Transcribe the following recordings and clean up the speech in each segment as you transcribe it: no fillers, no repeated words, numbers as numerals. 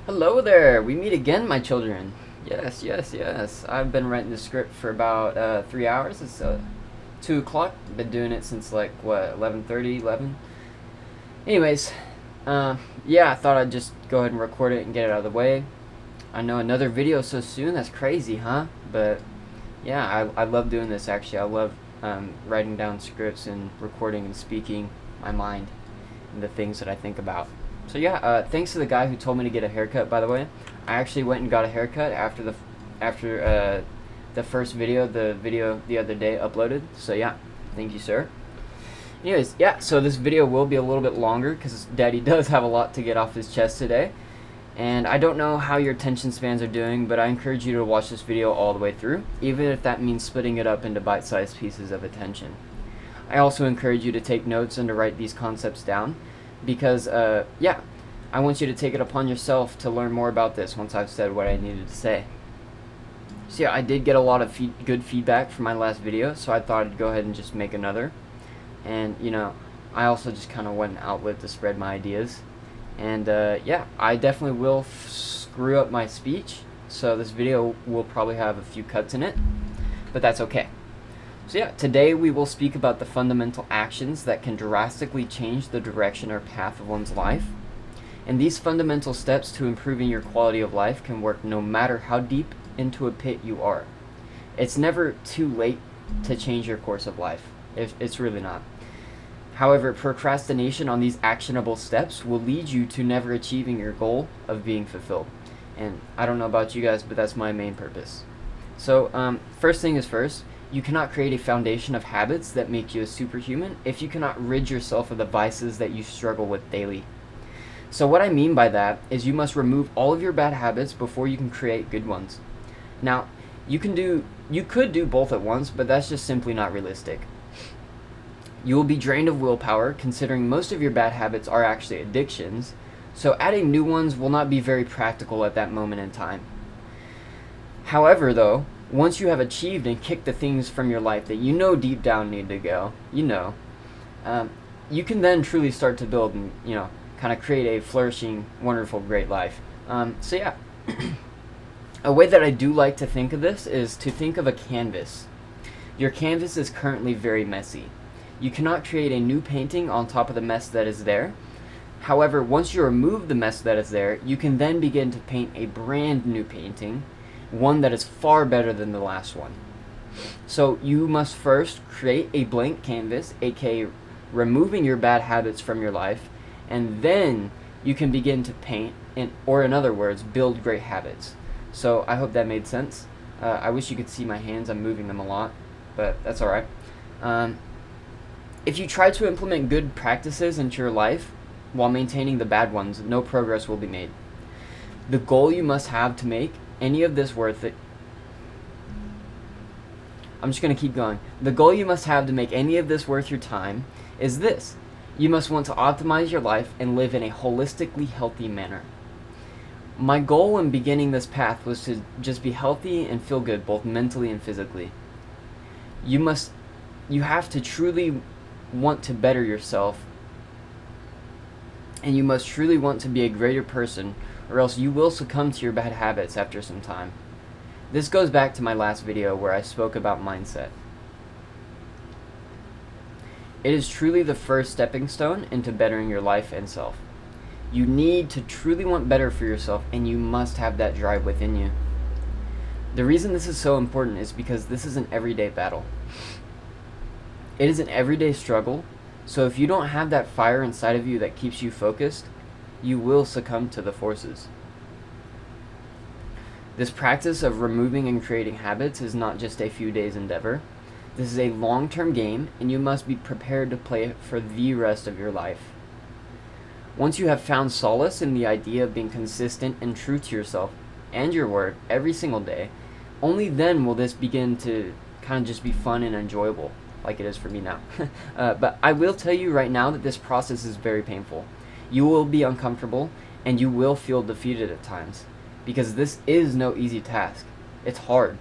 Hello there! We meet again, my children. Yes, yes, yes. I've been writing the script for about 3 hours. It's 2 o'clock. Been doing it since like, what, 11:30, 11? Anyways, yeah, I thought I'd just go ahead and record it and get it out of the way. I know another video so soon. That's crazy, huh? But yeah, I love doing this actually. I love writing down scripts and recording and speaking my mind and the things that I think about. So yeah, thanks to the guy who told me to get a haircut. By the way, I actually went and got a haircut after the first video, the video the other day uploaded. So yeah, thank you, sir. Anyways, yeah, so this video will be a little bit longer because Daddy does have a lot to get off his chest today. And I don't know how your attention spans are doing, but I encourage you to watch this video all the way through, even if that means splitting it up into bite-sized pieces of attention. I also encourage you to take notes and to write these concepts down, because, yeah, I want you to take it upon yourself to learn more about this once I've said what I needed to say. So yeah, I did get a lot of good feedback from my last video, so I thought I'd go ahead and just make another. And, you know, I also just kind of want an outlet to spread my ideas. And yeah, I definitely will screw up my speech, so this video will probably have a few cuts in it, but that's okay. So yeah, today we will speak about the fundamental actions that can drastically change the direction or path of one's life. And these fundamental steps to improving your quality of life can work no matter how deep into a pit you are. It's never too late to change your course of life. It's really not. However, procrastination on these actionable steps will lead you to never achieving your goal of being fulfilled. And I don't know about you guys, but that's my main purpose. So, first thing is first, you cannot create a foundation of habits that make you a superhuman if you cannot rid yourself of the vices that you struggle with daily. So what I mean by that is you must remove all of your bad habits before you can create good ones. Now, you could do both at once, but that's just simply not realistic. You will be drained of willpower, considering most of your bad habits are actually addictions, so adding new ones will not be very practical at that moment in time. However, though, once you have achieved and kicked the things from your life that you know deep down need to go, you can then truly start to build and, kind of create a flourishing, wonderful, great life. So yeah, a way that I do like to think of this is to think of a canvas. Your canvas is currently very messy. You cannot create a new painting on top of the mess that is there. However, once you remove the mess that is there, you can then begin to paint a brand new painting, one that is far better than the last one. So you must first create a blank canvas, aka removing your bad habits from your life, and then you can begin to paint, or in other words, build great habits. So I hope that made sense. I wish you could see my hands. I'm moving them a lot, but that's alright. If you try to implement good practices into your life while maintaining the bad ones, no progress will be made. The goal you must have to make any of this worth it. I'm just going to keep going. The goal you must have to make any of this worth your time is this. You must want to optimize your life and live in a holistically healthy manner. My goal in beginning this path was to just be healthy and feel good, both mentally and physically. You have to truly want to better yourself, and you must truly want to be a greater person, or else you will succumb to your bad habits after some time. This goes back to my last video where I spoke about mindset. It is truly the first stepping stone into bettering your life and self. You need to truly want better for yourself, and you must have that drive within you. The reason this is so important is because this is an everyday battle. It is an everyday struggle, so if you don't have that fire inside of you that keeps you focused, you will succumb to the forces. This practice of removing and creating habits is not just a few days endeavor. This is a long-term game, and you must be prepared to play it for the rest of your life. Once you have found solace in the idea of being consistent and true to yourself and your word every single day, only then will this begin to kind of just be fun and enjoyable, like it is for me now. But I will tell you right now that this process is very painful. You will be uncomfortable, and you will feel defeated at times, because this is no easy task. It's hard.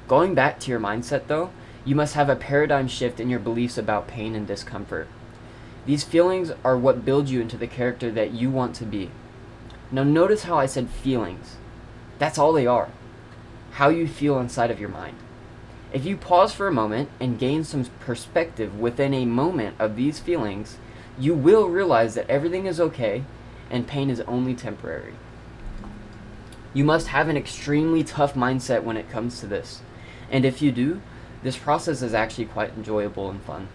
Going back to your mindset though, you must have a paradigm shift in your beliefs about pain and discomfort. These feelings are what build you into the character that you want to be. Now notice how I said feelings. That's all they are. How you feel inside of your mind. If you pause for a moment and gain some perspective within a moment of these feelings, you will realize that everything is okay and pain is only temporary. You must have an extremely tough mindset when it comes to this. And if you do, this process is actually quite enjoyable and fun.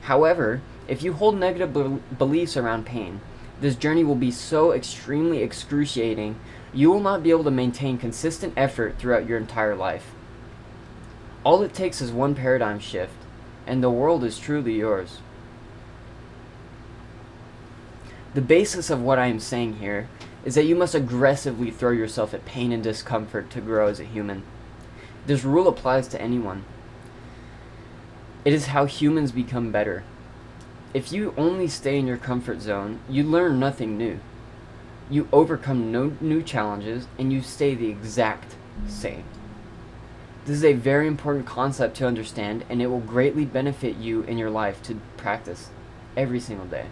However, if you hold negative beliefs around pain, this journey will be so extremely excruciating, you will not be able to maintain consistent effort throughout your entire life. All it takes is one paradigm shift, and the world is truly yours. The basis of what I am saying here is that you must aggressively throw yourself at pain and discomfort to grow as a human. This rule applies to anyone. It is how humans become better. If you only stay in your comfort zone, you learn nothing new. You overcome no new challenges, and you stay the exact same. This is a very important concept to understand, and it will greatly benefit you in your life to practice every single day.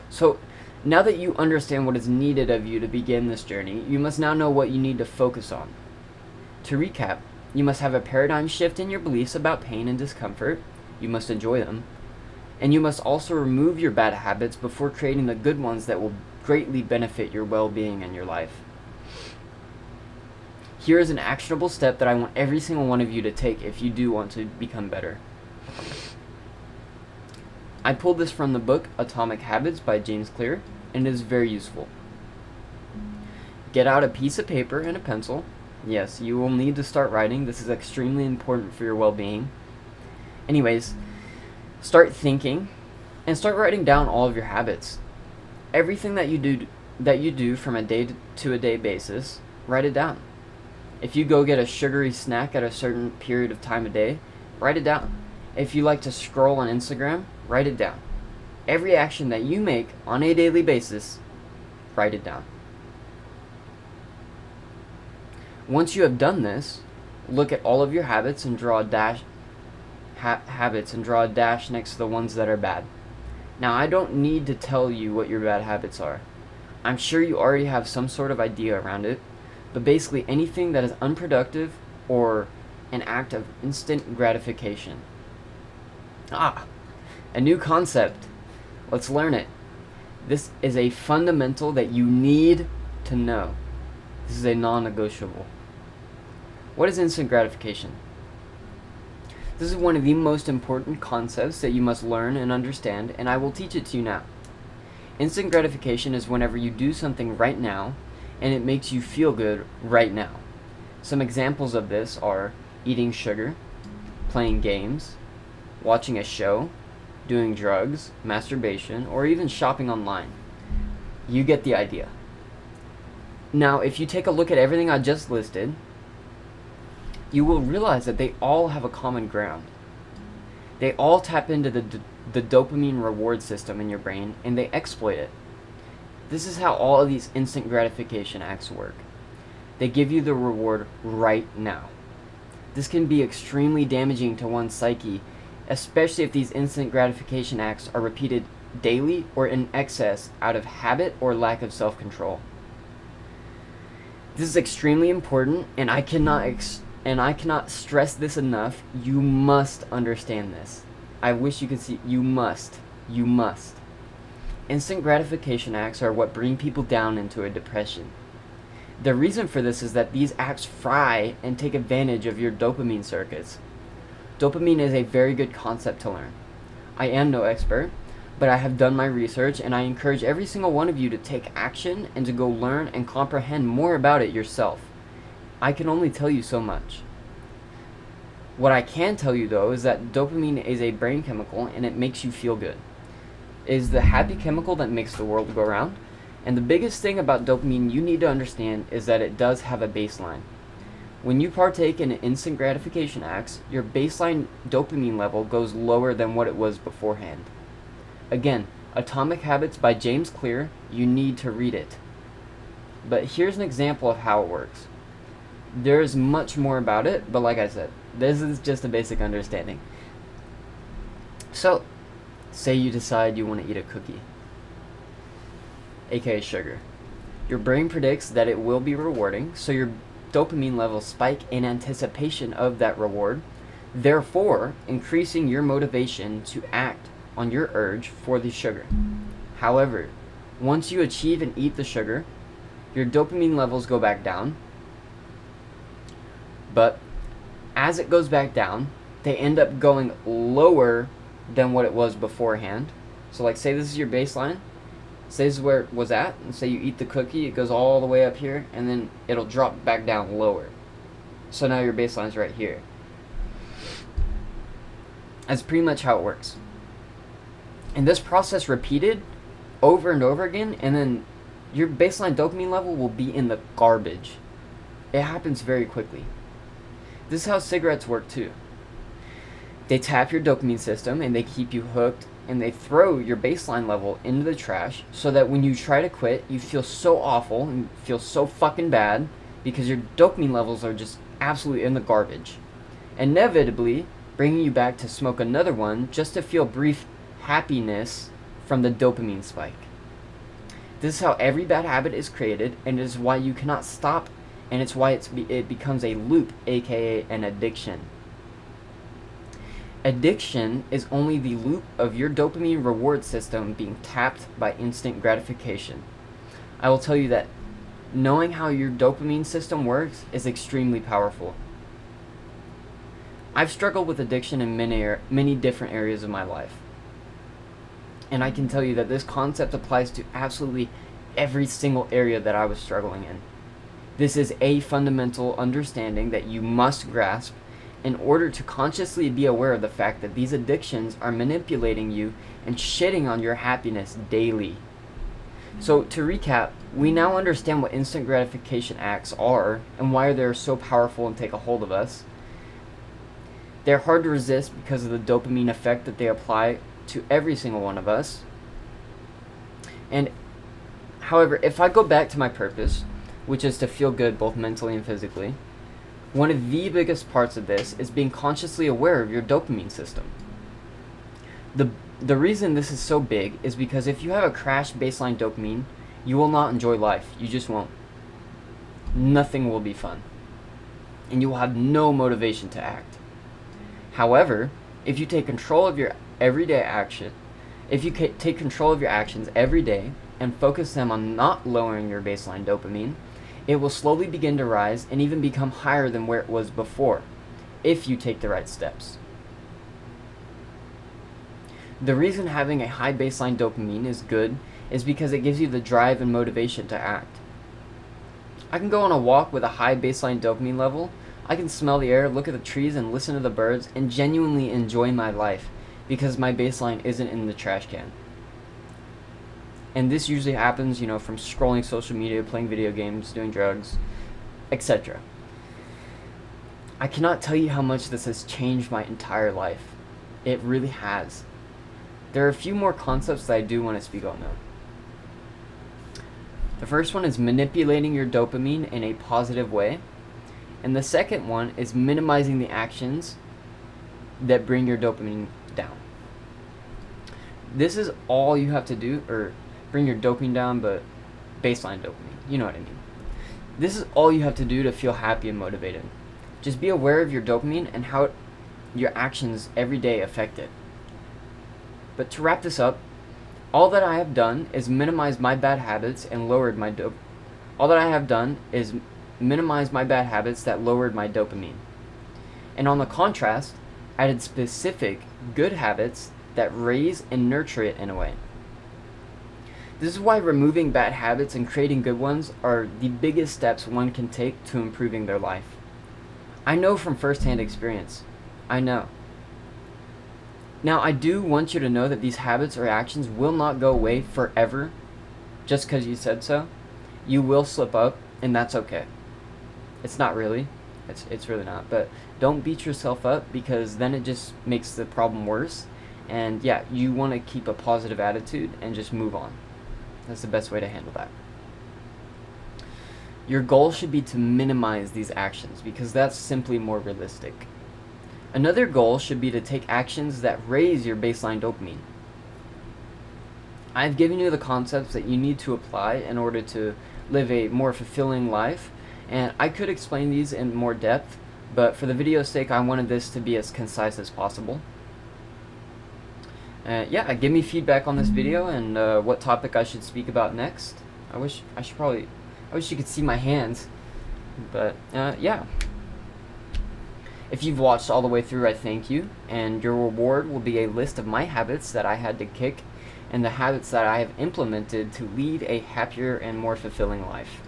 So, now that you understand what is needed of you to begin this journey, you must now know what you need to focus on. To recap, you must have a paradigm shift in your beliefs about pain and discomfort. You must enjoy them. And you must also remove your bad habits before creating the good ones that will greatly benefit your well-being and your life. Here is an actionable step that I want every single one of you to take if you do want to become better. I pulled this from the book Atomic Habits by James Clear, and it is very useful. Get out a piece of paper and a pencil. Yes, you will need to start writing. This is extremely important for your well-being. Anyways, start thinking and start writing down all of your habits. Everything that you do from a day-to-day basis, write it down. If you go get a sugary snack at a certain period of time of day, write it down. If you like to scroll on Instagram, write it down. Every action that you make on a daily basis, write it down. Once you have done this, look at all of your habits and draw a dash next to the ones that are bad. Now, I don't need to tell you what your bad habits are. I'm sure you already have some sort of idea around it, but basically anything that is unproductive or an act of instant gratification. A new concept. Let's learn it. This is a fundamental that you need to know. This is a non-negotiable. What is instant gratification? This is one of the most important concepts that you must learn and understand, and I will teach it to you now. Instant gratification is whenever you do something right now, and it makes you feel good right now. Some examples of this are eating sugar, playing games, watching a show, doing drugs, masturbation, or even shopping online. You get the idea. Now, if you take a look at everything I just listed, you will realize that they all have a common ground. They all tap into the dopamine reward system in your brain, and they exploit it. This is how all of these instant gratification acts work. They give you the reward right now. This can be extremely damaging to one's psyche, especially if these instant gratification acts are repeated daily or in excess out of habit or lack of self-control. This is extremely important, and I cannot stress this enough. You must understand this. I wish you could see. You must. Instant gratification acts are what bring people down into a depression. The reason for this is that these acts fry and take advantage of your dopamine circuits. Dopamine is a very good concept to learn. I am no expert, but I have done my research, and I encourage every single one of you to take action and to go learn and comprehend more about it yourself. I can only tell you so much. What I can tell you though is that dopamine is a brain chemical, and it makes you feel good. It is the happy chemical that makes the world go round. And the biggest thing about dopamine you need to understand is that it does have a baseline. When you partake in instant gratification acts, your baseline dopamine level goes lower than what it was beforehand. Again, Atomic Habits by James Clear, you need to read it. But here's an example of how it works. There's much more about it, but like I said, this is just a basic understanding. So, say you decide you want to eat a cookie. aka sugar. Your brain predicts that it will be rewarding, so your dopamine levels spike in anticipation of that reward, therefore increasing your motivation to act on your urge for the sugar. However, once you achieve and eat the sugar, your dopamine levels go back down, but as it goes back down, they end up going lower than what it was beforehand. So like, say this is your baseline, say this is where it was at, and say you eat the cookie, it goes all the way up here, and then it'll drop back down lower. So now your baseline's right here. That's pretty much how it works. And this process repeated over and over again, and then your baseline dopamine level will be in the garbage. It happens very quickly. This is how cigarettes work too. They tap your dopamine system and they keep you hooked, and they throw your baseline level into the trash so that when you try to quit, you feel so awful and feel so fucking bad because your dopamine levels are just absolutely in the garbage. Inevitably bringing you back to smoke another one just to feel brief happiness from the dopamine spike. This is how every bad habit is created, and it is why you cannot stop, and it's why it becomes a loop, aka an addiction. Addiction is only the loop of your dopamine reward system being tapped by instant gratification. I will tell you that knowing how your dopamine system works is extremely powerful. I've struggled with addiction in many different areas of my life. And I can tell you that this concept applies to absolutely every single area that I was struggling in. This is a fundamental understanding that you must grasp in order to consciously be aware of the fact that these addictions are manipulating you and shitting on your happiness daily. So to recap, we now understand what instant gratification acts are and why they're so powerful and take a hold of us. They're hard to resist because of the dopamine effect that they apply to every single one of us. And however, if I go back to my purpose, which is to feel good both mentally and physically, one of the biggest parts of this is being consciously aware of your dopamine system. The reason this is so big is because if you have a crashed baseline dopamine, you will not enjoy life. You just won't. Nothing will be fun. And you will have no motivation to act. However, if you take control of your everyday action, if you take control of your actions every day and focus them on not lowering your baseline dopamine, it will slowly begin to rise and even become higher than where it was before, if you take the right steps. The reason having a high baseline dopamine is good is because it gives you the drive and motivation to act. I can go on a walk with a high baseline dopamine level. I can smell the air, look at the trees, and listen to the birds, and genuinely enjoy my life because my baseline isn't in the trash can. And this usually happens, from scrolling social media, playing video games, doing drugs, etc. I cannot tell you how much this has changed my entire life. It really has. There are a few more concepts that I do want to speak on though. The first one is manipulating your dopamine in a positive way. And the second one is minimizing the actions that bring your dopamine down. This is all you have to do, or bring your dopamine down, but baseline dopamine. You know what I mean. This is all you have to do to feel happy and motivated. Just be aware of your dopamine and how your actions every day affect it. But to wrap this up, all that I have done is minimize my bad habits and lowered my All that I have done is minimize my bad habits that lowered my dopamine. And on the contrast, added specific good habits that raise and nurture it in a way. This is why removing bad habits and creating good ones are the biggest steps one can take to improving their life. I know from firsthand experience. I know. Now, I do want you to know that these habits or actions will not go away forever just because you said so. You will slip up, and that's okay. It's not really. It's really not. But don't beat yourself up, because then it just makes the problem worse. And yeah, you want to keep a positive attitude and just move on. That's the best way to handle that. Your goal should be to minimize these actions, because that's simply more realistic. Another goal should be to take actions that raise your baseline dopamine. I've given you the concepts that you need to apply in order to live a more fulfilling life, and I could explain these in more depth, but for the video's sake, I wanted this to be as concise as possible. Yeah, give me feedback on this video and what topic I should speak about next. I wish you could see my hands, but yeah. If you've watched all the way through, I thank you, and your reward will be a list of my habits that I had to kick and the habits that I have implemented to lead a happier and more fulfilling life.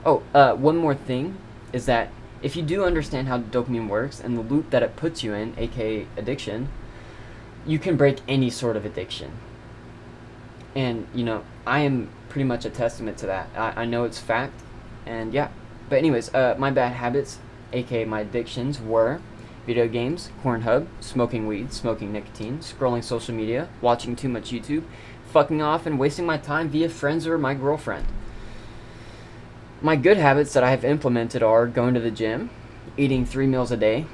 Oh, one more thing is that if you do understand how dopamine works and the loop that it puts you in, aka addiction, you can break any sort of addiction. And, you know, I am pretty much a testament to that. I know it's fact, and yeah. But anyways, my bad habits, aka my addictions, were video games, Pornhub, smoking weed, smoking nicotine, scrolling social media, watching too much YouTube, fucking off, and wasting my time via friends or my girlfriend. My good habits that I have implemented are going to the gym, eating 3 meals a day,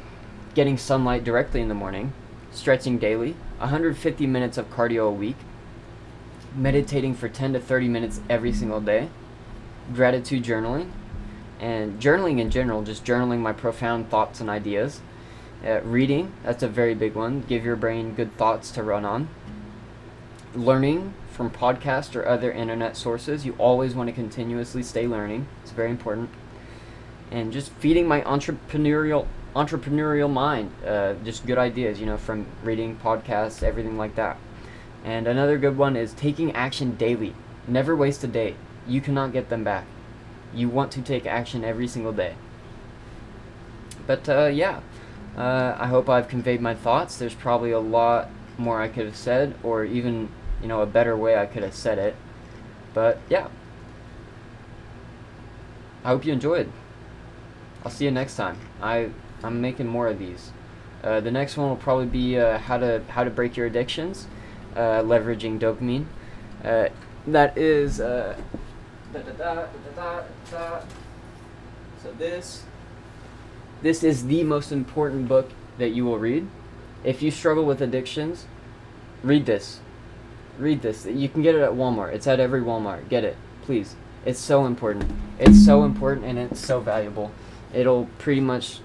getting sunlight directly in the morning, stretching daily, 150 minutes of cardio a week, meditating for 10 to 30 minutes every single day, gratitude journaling, and journaling in general, just journaling my profound thoughts and ideas. Reading, that's a very big one. Give your brain good thoughts to run on. Learning from podcasts or other internet sources. You always want to continuously stay learning. It's very important. And just feeding my entrepreneurial mind. Just good ideas, you know, from reading podcasts, everything like that. And another good one is taking action daily. Never waste a day. You cannot get them back. You want to take action every single day. But yeah, I hope I've conveyed my thoughts. There's probably a lot more I could have said, or even, you know, a better way I could have said it. But yeah, I hope you enjoyed. I'll see you next time. I'm making more of these. The next one will probably be how to break your addictions, leveraging dopamine. That is so this is the most important book that you will read. If you struggle with addictions, read this. Read this. You can get it at Walmart. It's at every Walmart. Get it, please. It's so important. It's so important, and it's so valuable. It'll pretty much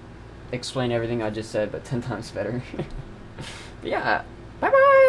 explain everything I just said, but 10 times better. Yeah. Bye-bye!